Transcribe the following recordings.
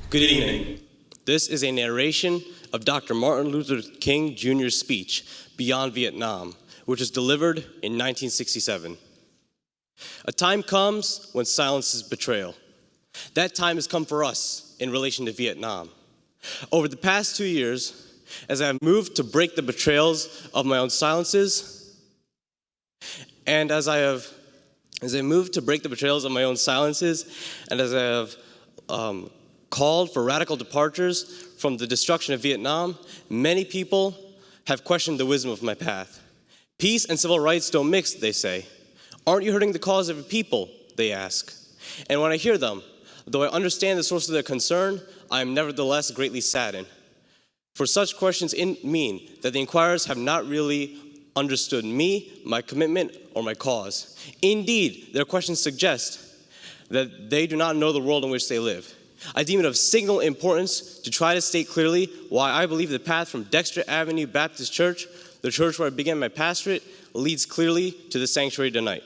Good evening. This is a narration of Dr. Martin Luther King Jr.'s speech, Beyond Vietnam, which was delivered in 1967. A time comes when silence is betrayal. That time has come for us in relation to Vietnam. Over the past 2 years, as I have moved to break the betrayals of my own silences, and as I moved to break the betrayals of my own silences, and as I have called for radical departures from the destruction of Vietnam, many people have questioned the wisdom of my path. Peace and civil rights don't mix, they say. Aren't you hurting the cause of your people, they ask. And when I hear them, though I understand the source of their concern, I am nevertheless greatly saddened. For such questions mean that the inquirers have not really understood me, my commitment, or my cause. Indeed, their questions suggest that they do not know the world in which they live. I deem it of signal importance to try to state clearly why I believe the path from Dexter Avenue Baptist Church, the church where I began my pastorate, leads clearly to the sanctuary tonight.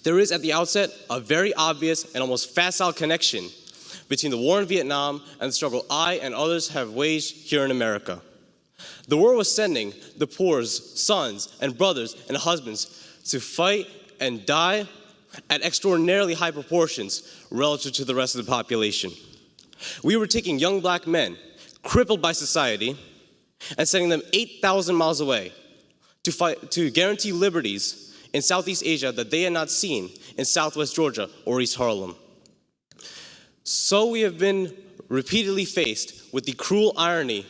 There is, at the outset, a very obvious and almost facile connection between the war in Vietnam and the struggle I and others have waged here in America. The war was sending the poor's sons and brothers and husbands to fight and die at extraordinarily high proportions relative to the rest of the population. We were taking young black men, crippled by society, and sending them 8,000 miles away to fight to guarantee liberties in Southeast Asia that they had not seen in Southwest Georgia or East Harlem. So we have been repeatedly faced with the cruel irony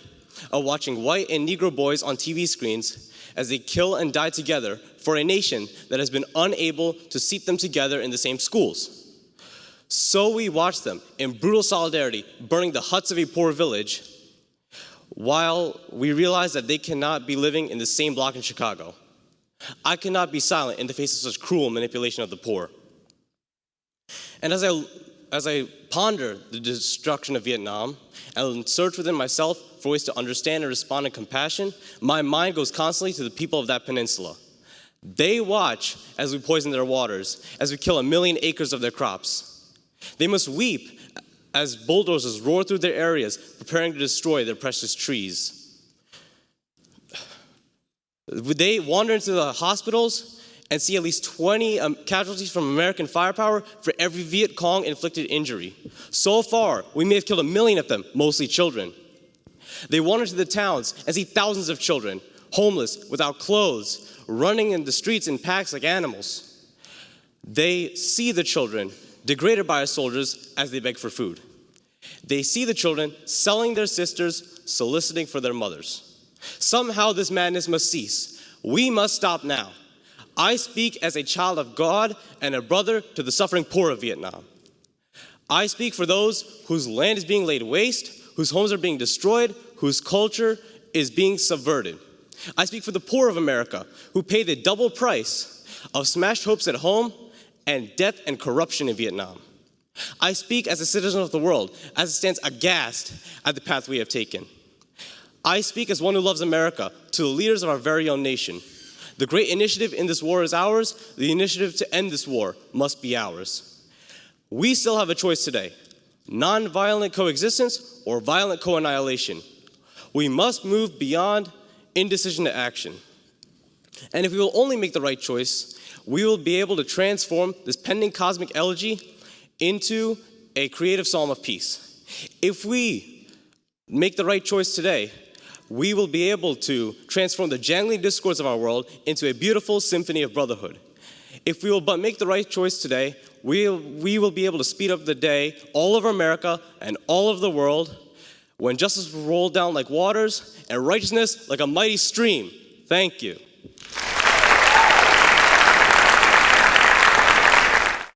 of watching white and Negro boys on TV screens as they kill and die together for a nation that has been unable to seat them together in the same schools. So we watch them in brutal solidarity burning the huts of a poor village while we realize that they cannot be living in the same block in Chicago. I cannot be silent in the face of such cruel manipulation of the poor. And as I ponder the destruction of Vietnam and search within myself for ways to understand and respond in compassion, my mind goes constantly to the people of that peninsula. They watch as we poison their waters, as we kill 1 million acres of their crops. They must weep as bulldozers roar through their areas, preparing to destroy their precious trees. They wander into the hospitals and see at least 20 casualties from American firepower for every Viet Cong inflicted injury. So far, we may have killed 1 million of them, mostly children. They wander into the towns and see thousands of children, homeless, without clothes, running in the streets in packs like animals. They see the children degraded by our soldiers as they beg for food. They see the children selling their sisters, soliciting for their mothers. Somehow this madness must cease. We must stop now. I speak as a child of God and a brother to the suffering poor of Vietnam. I speak for those whose land is being laid waste, whose homes are being destroyed, whose culture is being subverted. I speak for the poor of America, who pay the double price of smashed hopes at home and death and corruption in Vietnam. I speak as a citizen of the world, as it stands aghast at the path we have taken. I speak as one who loves America to the leaders of our very own nation. The great initiative in this war is ours. The initiative to end this war must be ours. We still have a choice today: nonviolent coexistence or violent co-annihilation. We must move beyond indecision to action. And if we will only make the right choice, we will be able to transform this pending cosmic elegy into a creative psalm of peace. If we make the right choice today, we will be able to transform the jangling discords of our world into a beautiful symphony of brotherhood. If we will but make the right choice today, we will be able to speed up the day all over America and all over the world, when justice will roll down like waters and righteousness like a mighty stream. Thank you.